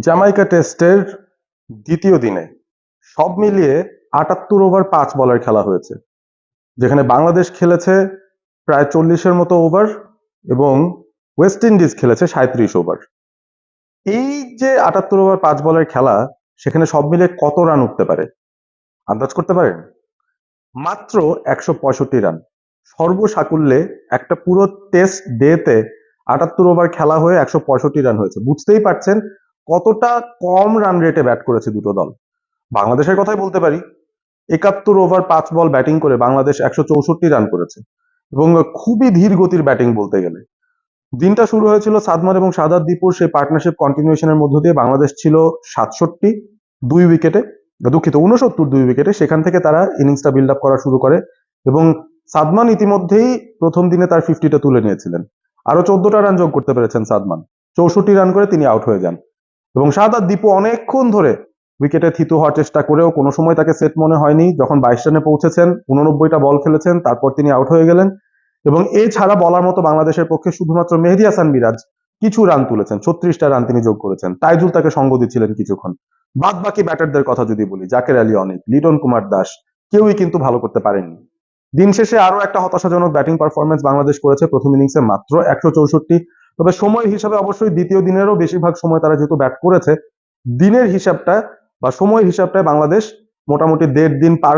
Jamaica টেস্টের দ্বিতীয় দিনে সব মিলিয়ে ৭৮ ওভার ৫ বলের খেলা হয়েছে, যেখানে বাংলাদেশ খেলেছে প্রায় ৪০-এর মতো ওভার এবং ওয়েস্ট ইন্ডিজ খেলেছে ৩৭ ওভার। এই যে ৭৮ ওভার ৫ বলের খেলা, সেখানে সব মিলে কত রান উঠতে পারে আন্দাজ করতে পারেন? মাত্র ১৬৫ রান। সর্বসাকুল্যে একটা পুরো টেস্ট ডেতে ৭৮ ওভার খেলা হয়ে ১৬৫ রান হয়েছে। বুঝতেই পারছেন কতটা কম রান রেটে ব্যাট করেছে দুটো দল। বাংলাদেশের কথাই বলতে পারি, ৭১ ওভার ৫ বল ব্যাটিং করে বাংলাদেশ ১৬৪ রান করেছে এবং খুবই ধীর গতির ব্যাটিং বলতে গেলে। দিনটা শুরু হয়েছিল সাদমান এবং শাহাদাত দীপুর সেই পার্টনারশিপ কন্টিনিউশনের মধ্য দিয়ে। বাংলাদেশ ছিল ৬৭ ২ উইকেটে, দুঃখিত ৬৯ ২ উইকেটে। সেখান থেকে তারা ইনিংসটা বিল্ড আপ করা শুরু করে এবং সাদমান ইতিমধ্যেই প্রথম দিনে তার 50টা তুলে নিয়েছিলেন। আরো 14টা রান যোগ করতে পেরেছেন সাদমান, 64 রান করে তিনি আউট হয়ে যান এবং শাহাদাত দীপু অনেকক্ষণ ধরে উইকেটে থিতু হওয়ার চেষ্টা করেও কোনো সময় তাকে সেট মনে হয়নি। যখন 22 রানে পৌঁছেছেন, 89টা বল খেলেছেন, তারপর তিনি আউট হয়ে গেলেন এবং এছাড়া বলার মতো বাংলাদেশের পক্ষে শুধুমাত্র মেহেদী হাসান মিরাজ কিছু রান তুলেছেন, 36টা রান তিনি যোগ করেছেন। তাইজুল তাকে সঙ্গ দিচ্ছিলেন কিছুক্ষণ। বাদ বাকি ব্যাটারদের কথা যদি বলি, জাকের আলী অনেক, লিটন কুমার দাস, কেউই কিন্তু ভালো করতে পারেননি। দিন শেষে আরো একটা হতাশাজনক ব্যাটিং পারফরমেন্স বাংলাদেশ করেছে। প্রথম ইনিংসে মাত্র ১৬৪। তবে সময় হিসাবে অবশ্যই দ্বিতীয় দিনেরও বেশিরভাগ সময় তারা যেহেতু ব্যাট করেছে, দিনের হিসাবটা বা সময় হিসাবটায় বাংলাদেশ মোটামুটি ১.৫ দিন পার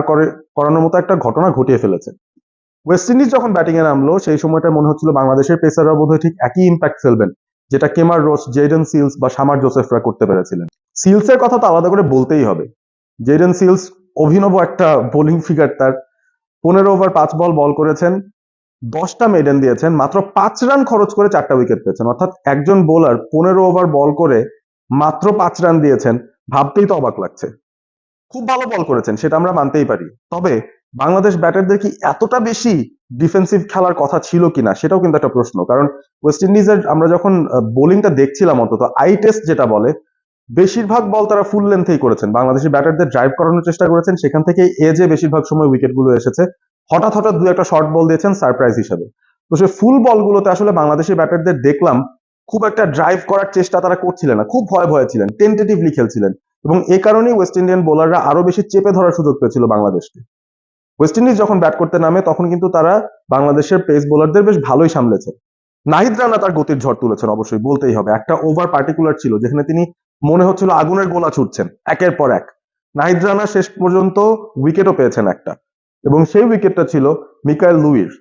করানোর মতো একটা ঘটনা ঘটিয়ে ফেলেছে। ওয়েস্ট ইন্ডিজ যখন ব্যাটিং এ নামলো, সেই সময়টা মনে হচ্ছিল বাংলাদেশের পেসাররা বোধহয় ঠিক একই ইম্প্যাক্ট ফেলবেন যেটা কেমার রোচ, জেডেন সিলস বা শামার জোসেফরা করতে পেরেছিলেন। সিলসের কথা তো আলাদা করে বলতেই হবে। জেডেন সিলস অভিনব একটা বোলিং ফিগার তার। ১৫ ওভার ৫ বল করেছেন, 10টা মেডেন দিয়েছেন, মাত্র 5 রান খরচ করে 4টা উইকেট পেয়েছেন। অর্থাৎ একজন বোলার 15 ওভার বল করে মাত্র 5 রান দিয়েছেন, ভাবতেই তো অবাক লাগছে। খুব ভালো বল করেছেন, সেটা আমরা মানতেই পারি। তবে বাংলাদেশ ব্যাটারদের কি এতটা বেশি ডিফেন্সিভ খেলার কথা ছিল কিনা, সেটাও কিন্তু একটা প্রশ্ন। কারণ ওয়েস্ট ইন্ডিজের আমরা যখন বোলিংটা দেখছিলাম, অন্তত আই টেস্ট যেটা বলে, বেশিরভাগ বল তারা ফুল লেন্থেই করেছেন। বাংলাদেশের ব্যাটারদের ড্রাইভ করানোর চেষ্টা করেছেন, সেখান থেকে এজে বেশিরভাগ সময় উইকেটগুলো এসেছে। হঠাৎ হঠাৎ দু একটা শর্ট বল দিয়েছেন সারপ্রাইজ হিসেবে। তো সে ফুল বলগুলোতে আসলে বাংলাদেশের ব্যাটারদের দেখলাম খুব একটা ড্রাইভ করার চেষ্টা তারা করছিলেন না, খুব ভয় ভয়ে ছিলেন, টেন্টেটিভলি খেলছিলেন এবং এ কারণেই ওয়েস্ট ইন্ডিয়ান বোলাররা আরো বেশি চেপে ধরার সুযোগ পেয়েছিল বাংলাদেশকে। ওয়েস্ট ইন্ডিজ যখন ব্যাট করতে নামে, তখন কিন্তু তারা বাংলাদেশের পেস বোলারদের বেশ ভালোই সামলেছে। নাহিদ রানা তার গতির ঝড় তুলেছেন, অবশ্যই বলতেই হবে। একটা ওভার পার্টিকুলার ছিল যেখানে তিনি মনে হচ্ছিল আগুনের গোলা ছুটছেন একের পর এক। নাহিদ রানা শেষ পর্যন্ত উইকেটও পেয়েছেন একটা, এবং সেই উইকেটটা ছিল মিকাইল লুইর।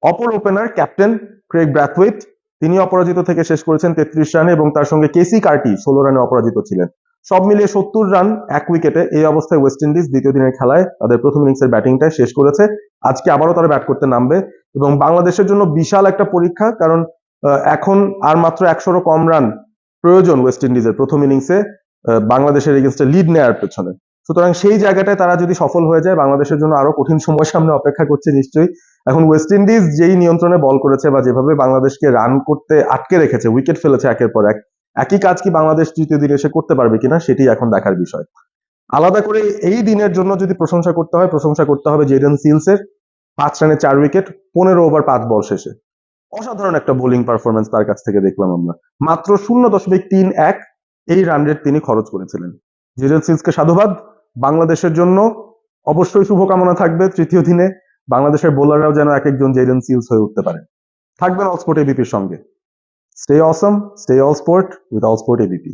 অপর ওপেনার ক্যাপ্টেন ক্রেগ ব্র্যাথওয়েট, তিনি অপরাজিত থেকে শেষ করেছেন 33 রানে এবং তার সঙ্গে কেসি কার্টি 16 রানে অপরাজিত ছিলেন। সব মিলিয়ে 70 রান এক উইকেটে। এই অবস্থায় ওয়েস্ট ইন্ডিজ দ্বিতীয় দিনের খেলায় তাদের প্রথম ইনিংসের ব্যাটিংটা শেষ করেছে। আজকে আবারও তারা ব্যাট করতে নামবে এবং বাংলাদেশের জন্য বিশাল একটা পরীক্ষা। কারণ এখন আর মাত্র 100-রও কম রান প্রয়োজন ওয়েস্ট ইন্ডিজের প্রথম ইনিংসে বাংলাদেশের এগেইনস্টে লিড নেওয়ার পেছনে। সুতরাং সেই জায়গাটায় তারা যদি সফল হয়ে যায়, বাংলাদেশের জন্য আরো কঠিন সময় সামনে অপেক্ষা করছে নিশ্চয়ই। এখন ওয়েস্ট ইন্ডিজ যেই নিয়ন্ত্রণে বল করেছে বা যেভাবে বাংলাদেশকে রান করতে আটকে রেখেছে, উইকেট ফেলেছে একের পর এক, একই কাজ কি বাংলাদেশ তৃতীয় দিনে এসে করতে পারবে কিনা, সেটি এখন দেখার বিষয়। আলাদা করে এই দিনের জন্য যদি প্রশংসা করতে হয়, প্রশংসা করতে হবে জেডেন সিলসের। 5 রানে 4 উইকেট, 15 ওভার 5 বল শেষে অসাধারণ একটা বোলিং পারফরমেন্স তার কাছ থেকে দেখলাম আমরা। মাত্র 0.31 এই রান রেট তিনি খরচ করেছিলেন। জেডেন সিলসকে সাধুবাদ। বাংলাদেশের জন্য অবশ্যই শুভকামনা থাকবে তৃতীয় দিনে। বাংলাদেশের বোলাররাও যেন এক একজন জেডেন সিলস হয়ে উঠতে পারে। থাকবেন অল স্পোর্ট এবিপির সঙ্গে। Stay Assam, stay all sport with all sport ABP.